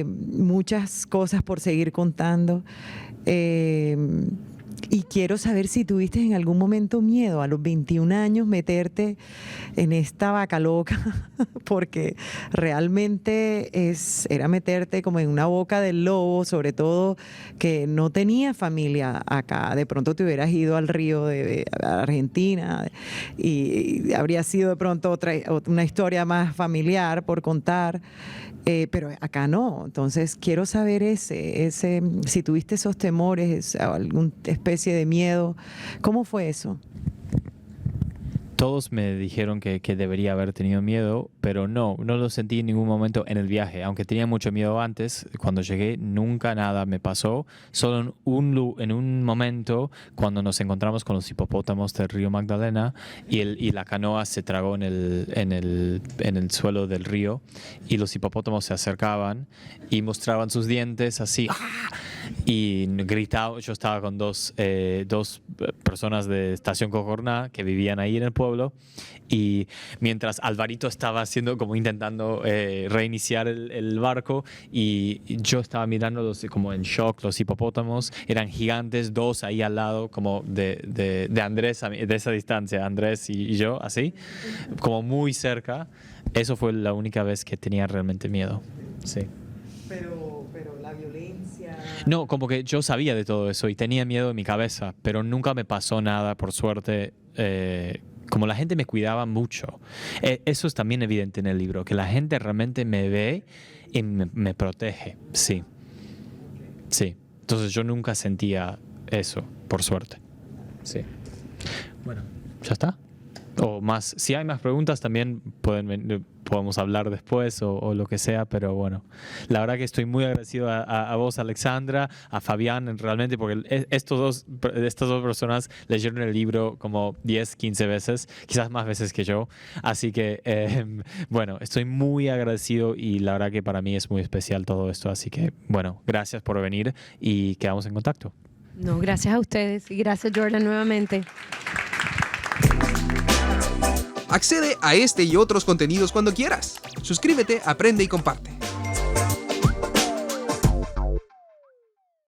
muchas cosas por seguir contando. Y quiero saber si tuviste en algún momento miedo a los 21 años meterte en esta vaca loca, porque realmente era meterte como en una boca del lobo, sobre todo que no tenías familia acá. De pronto te hubieras ido al río de Argentina y habría sido de pronto una historia más familiar por contar. Pero acá no. Entonces quiero saber si tuviste esos temores, alguna especie de miedo. ¿Cómo fue eso? Todos me dijeron que debería haber tenido miedo, pero no lo sentí en ningún momento en el viaje. Aunque tenía mucho miedo antes, cuando llegué nunca nada me pasó. Solo en un momento, cuando nos encontramos con los hipopótamos del río Magdalena y la canoa se tragó en el suelo del río y los hipopótamos se acercaban y mostraban sus dientes así. Y gritaba. Yo estaba con dos personas de Estación Cocorná que vivían ahí en el pueblo, y mientras Alvarito estaba intentando reiniciar el barco, y yo estaba mirándolos como en shock. Los hipopótamos eran gigantes, dos ahí al lado como de Andrés, de esa distancia, Andrés y yo, así como muy cerca. Eso fue la única vez que tenía realmente miedo. Sí. Pero la violencia... No, como que yo sabía de todo eso y tenía miedo en mi cabeza, pero nunca me pasó nada, por suerte. Como la gente me cuidaba mucho. Eso es también evidente en el libro, que la gente realmente me ve y me protege. Sí. Sí. Entonces yo nunca sentía eso, por suerte. Sí. Bueno, ¿ya está? O más, si hay más preguntas también podemos hablar después o lo que sea, pero bueno, la verdad que estoy muy agradecido a vos, Alexandra, a Fabián, realmente, porque estas dos personas leyeron el libro como 10, 15 veces, quizás más veces que yo, así que bueno, estoy muy agradecido y la verdad que para mí es muy especial todo esto, así que bueno, gracias por venir y quedamos en contacto. No, gracias a ustedes y gracias, Jordan, nuevamente. Accede a este y otros contenidos cuando quieras. Suscríbete, aprende y comparte.